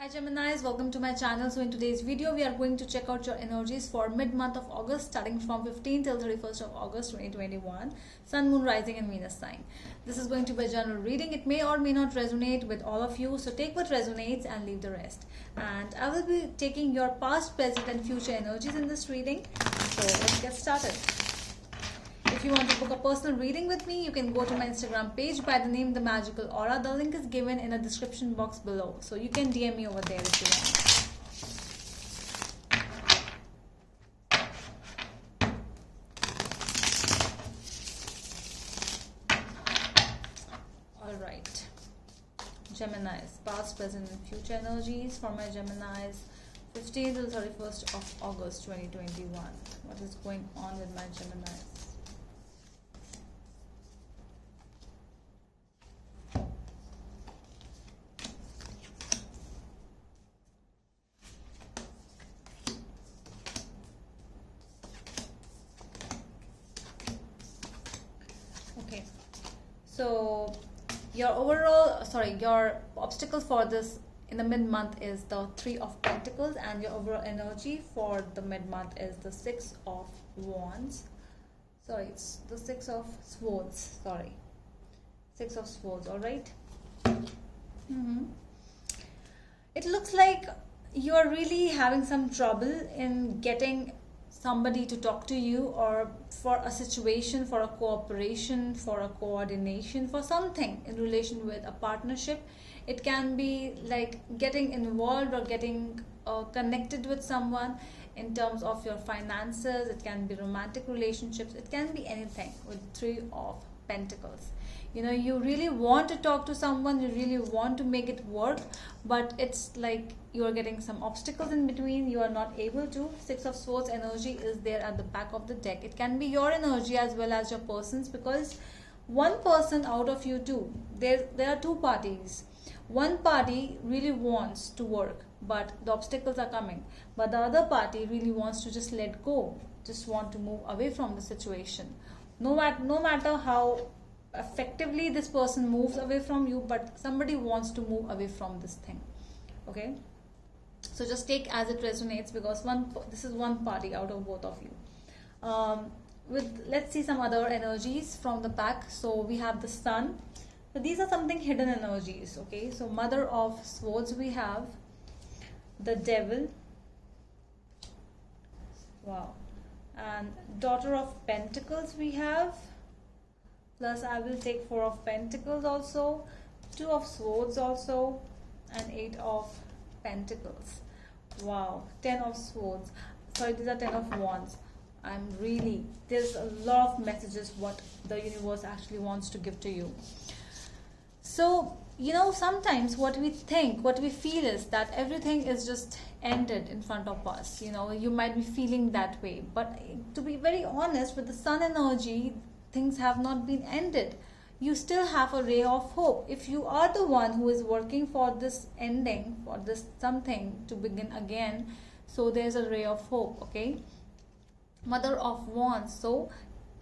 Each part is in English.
Hi Geminis, welcome to my channel. So in today's video we are going to check out your energies for mid-month of August, starting from 15th till 31st of August 2021, Sun, Moon, Rising and Venus sign. This is going to be a general reading. It may or may not resonate with all of you, so take what resonates and leave the rest. And I will be taking your past, present and future energies in this reading. So let's get started. If you want to book a personal reading with me, you can go to my Instagram page by the name The Magical Aura. The link is given in the description box below. So you can DM me over there if you want. Alright. Geminis, past, present and future energies for my Geminis, 15th to 31st of August 2021. What is going on with my Geminis? Okay, so your obstacle for this in the mid-month is the Three of Pentacles, and your overall energy for the mid-month is the Six of Wands. Sorry, it's the Six of Swords. Sorry, Six of Swords. All right. It looks like you're really having some trouble in getting somebody to talk to you, or for a situation, for a cooperation, for a coordination, for something in relation with a partnership. It can be like getting involved or getting connected with someone in terms of your finances. It can be romantic relationships. It can be anything with Three of Pentacles. You know, you really want to talk to someone, you really want to make it work, but it's like you are getting some obstacles in between. You are not able to. Six of Swords energy is there at the back of the deck. It can be your energy as well as your person's, because one person out of you two, there are two parties. One party really wants to work, but the obstacles are coming, but the other party really wants to just let go, just want to move away from the situation. No matter how effectively this person moves away from you, but somebody wants to move away from this thing. Okay, so just take as it resonates, because this is one party out of both of you. Let's see some other energies from the back. So we have the Sun. So these are something hidden energies. Okay, so Mother of Swords, we have the Devil. Wow. And Daughter of Pentacles we have, plus I will take Four of Pentacles also, Two of Swords also, and Eight of Pentacles. Wow. 10 of Swords. Sorry, these are 10 of Wands. There's a lot of messages what the universe actually wants to give to you. So, you know, sometimes what we think, what we feel is that everything is just ended in front of us. You know, you might be feeling that way, but to be very honest, with the Sun energy, things have not been ended. You still have a ray of hope. If you are the one who is working for this ending, for this something to begin again, so there's a ray of hope. Okay, Mother of Wands. So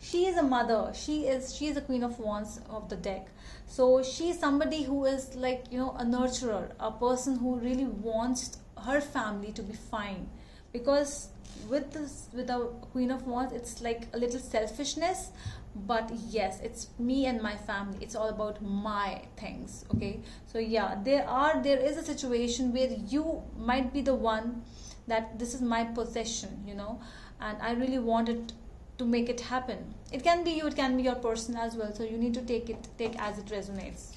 she is a mother. She is a Queen of Wands of the deck. So she is somebody who is like, you know, a nurturer, a person who really wants her family to be fine. Because with the Queen of Wands, it's like a little selfishness, but yes, it's me and my family. It's all about my things. Okay, so yeah, there is a situation where you might be the one that this is my possession, you know, and I really wanted to make it happen. It can be you, it can be your person as well, so you need to take as it resonates.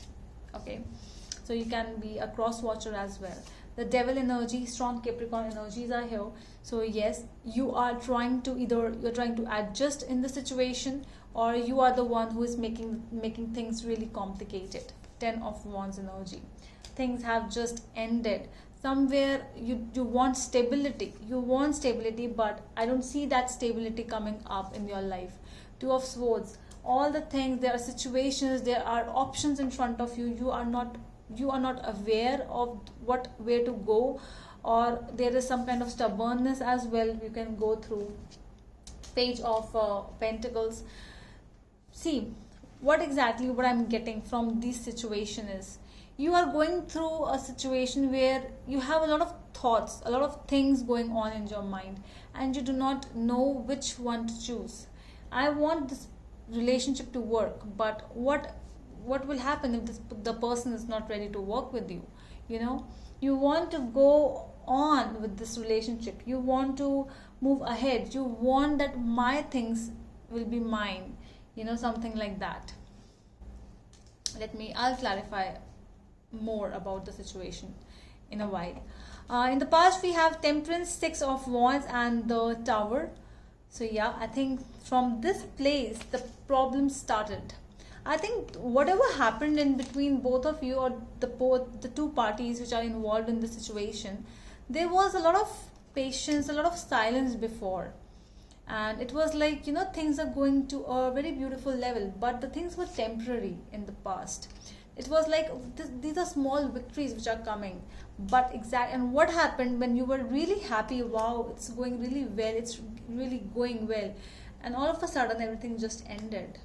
Okay, so you can be a cross watcher as well. The Devil energy, strong Capricorn energies are here. So yes, you are trying to you're trying to adjust in the situation, or you are the one who is making things really complicated. 10 of Wands energy. Things have just ended. Somewhere you want stability. You want stability, but I don't see that stability coming up in your life. Two of Swords. All the things, there are situations, there are options in front of you. You are not aware of where to go, or there is some kind of stubbornness as well you can go through. Page of Pentacles. See, what I'm getting from this situation is, you are going through a situation where you have a lot of thoughts, a lot of things going on in your mind, and you do not know which one to choose. I want this relationship to work, but what will happen if the person is not ready to work with you? You know, you want to go on with this relationship, you want to move ahead, you want that my things will be mine, something like that. I'll clarify more about the situation in a while. In the past, we have Temperance, Six of Wands, and the Tower. So yeah, I think from this place the problem started. I think whatever happened in between both of you, or the two parties which are involved in the situation, there was a lot of patience, a lot of silence before, and it was like, things are going to a very beautiful level, but the things were temporary in the past. It was like these are small victories which are coming, but and what happened when you were really happy, wow, it's going really well, it's really going well, and all of a sudden everything just ended,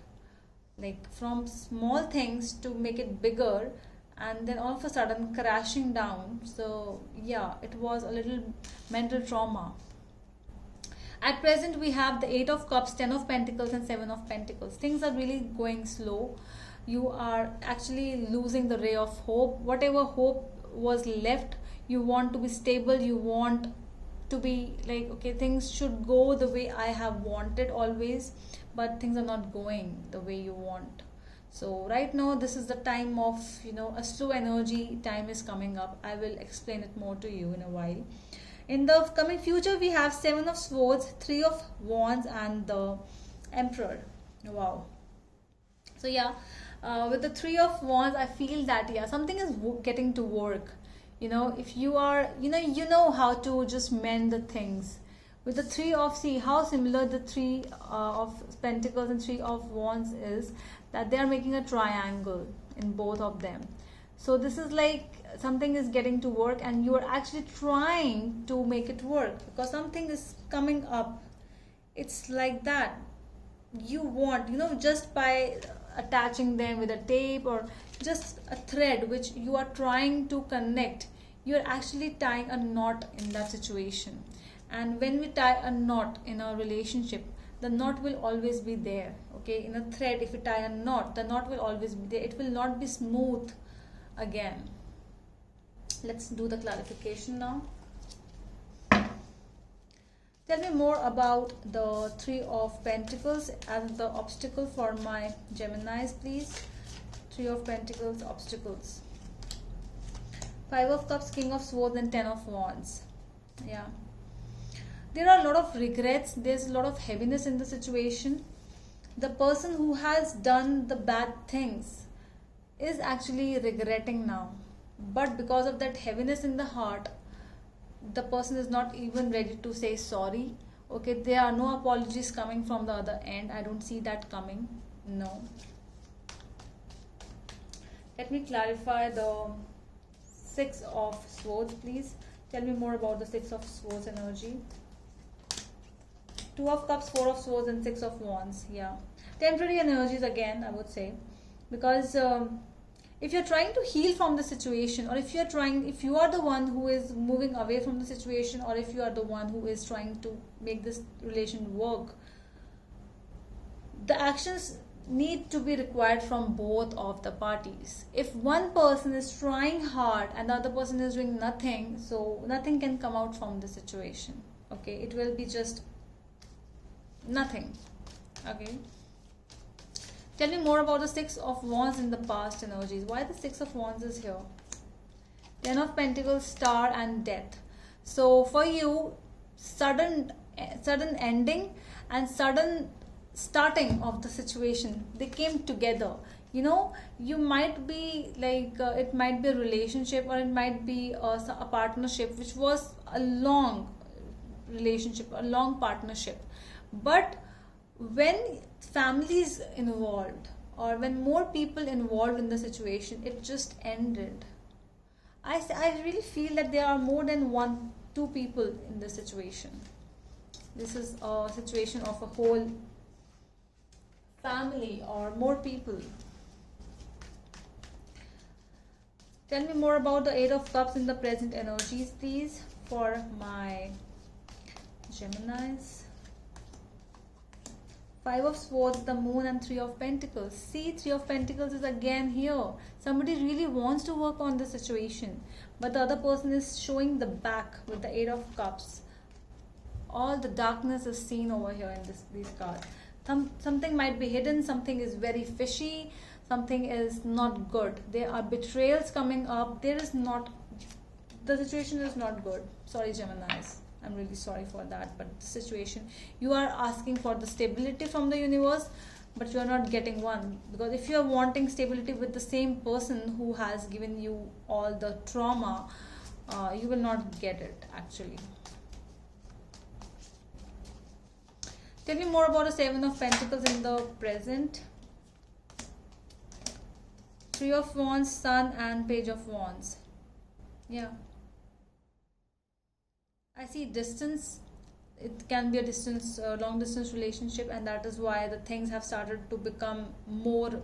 like from small things to make it bigger, and then all of a sudden crashing down. So yeah, it was a little mental trauma. At present, we have the Eight of Cups, Ten of Pentacles, and Seven of Pentacles. Things are really going slow. You are actually losing the ray of hope. Whatever hope was left, you want to be stable. You want to be like, okay, things should go the way I have wanted always, but things are not going the way you want. So right now, this is the time of, a slow energy time is coming up. I will explain it more to you in a while. In the coming future, we have Seven of Swords, Three of Wands, and the Emperor. Wow. So yeah, with the Three of Wands, I feel that yeah, something is getting to work. If you are, you know how to just mend the things. With the see how similar the Three of Pentacles and Three of Wands is, that they are making a triangle in both of them. So this is like something is getting to work, and you are actually trying to make it work because something is coming up. It's like that. You want, just by attaching them with a tape or just a thread which you are trying to connect, you are actually tying a knot in that situation. And when we tie a knot in a relationship, the knot will always be there. Okay, in a thread, if you tie a knot, the knot will always be there. It will not be smooth again. Let's do the clarification now. Tell me more about the Three of Pentacles as the obstacle for my Geminis, please. Three of Pentacles, obstacles. Five of Cups, King of Swords, and Ten of Wands. Yeah. There are a lot of regrets. There's a lot of heaviness in the situation. The person who has done the bad things is actually regretting now. But because of that heaviness in the heart, the person is not even ready to say sorry. Okay, there are no apologies coming from the other end. I don't see that coming. No. Let me clarify the Six of Swords, please. Tell me more about the Six of Swords energy. Two of Cups, Four of Swords, and Six of Wands. Yeah. Temporary energies again, I would say. Because if you're trying to heal from the situation, or if you are the one who is moving away from the situation, or if you are the one who is trying to make this relation work, the actions need to be required from both of the parties. If one person is trying hard and the other person is doing nothing, so nothing can come out from the situation. Okay, it will be just nothing. Okay. Tell me more about the Six of Wands in the past energies. Why the Six of Wands is here? Ten of Pentacles, Star, and Death. So for you, sudden ending and sudden starting of the situation, they came together. You might be like it might be a relationship, or it might be a partnership which was a long relationship, a long partnership. But when families involved, or when more people involved in the situation, it just ended. I really feel that there are more than two people in this situation. This is a situation of a whole family or more people. Tell me more about the Eight of Cups in the present energies, please, for my Geminis. Five of Swords, the Moon, and Three of Pentacles. See, Three of Pentacles is again here. Somebody really wants to work on the situation, but the other person is showing the back with the Eight of Cups. All the darkness is seen over here in these cards. Something might be hidden, something is very fishy, something is not good. There are betrayals coming up. The situation is not good. Sorry, Geminis. I'm really sorry for that, but the situation, you are asking for the stability from the universe, but you are not getting one. Because if you are wanting stability with the same person who has given you all the trauma, you will not get it actually. Tell me more about the Seven of Pentacles in the present. Three of Wands, Sun, and Page of Wands. Yeah. I see distance. It can be a distance, long distance relationship, and that is why the things have started to become more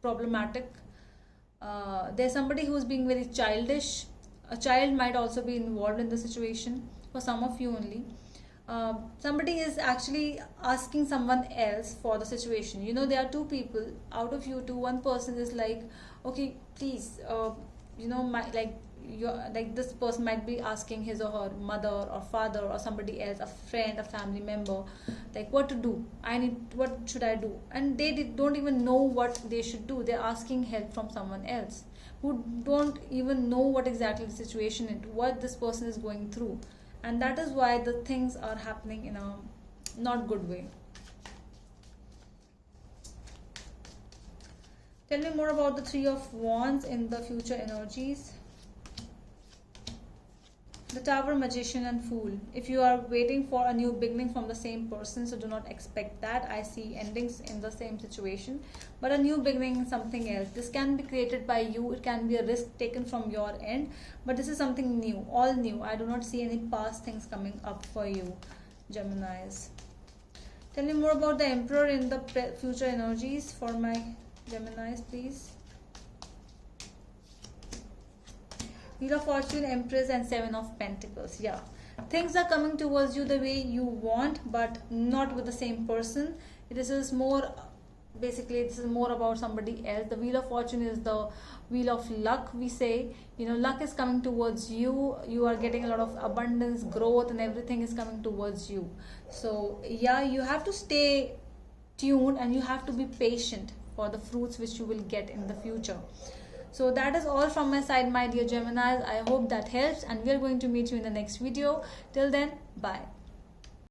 problematic. There's somebody who's being very childish. A child might also be involved in the situation, for some of you only. Somebody is actually asking someone else for the situation. You know, there are two people out of you two. One person is like, okay, please, you know, like this person might be asking his or her mother or father or somebody else, a friend, a family member, like what to do. What should I do? And they don't even know what they should do. They're asking help from someone else who don't even know what exactly the situation is, what this person is going through. And that is why the things are happening in a not good way. Tell me more about the Three of Wands in the future energies. The Tower, Magician, and Fool. If you are waiting for a new beginning from the same person, so do not expect that. I see endings in the same situation, but a new beginning in something else. This can be created by you. It can be a risk taken from your end, but this is something new, all new. I do not see any past things coming up for you, Geminis. Tell me more about the Emperor in the future energies for my Geminis, please. Wheel of Fortune, Empress, and Seven of Pentacles. Yeah, things are coming towards you the way you want, but not with the same person. This is more, basically this is more about somebody else. The Wheel of Fortune is the wheel of luck, we say. You know, luck is coming towards you. You are getting a lot of abundance, growth, and everything is coming towards you. So yeah, you have to stay tuned and you have to be patient for the fruits which you will get in the future. So that is all from my side, my dear Geminis. I hope that helps, and we are going to meet you in the next video. Till then, bye.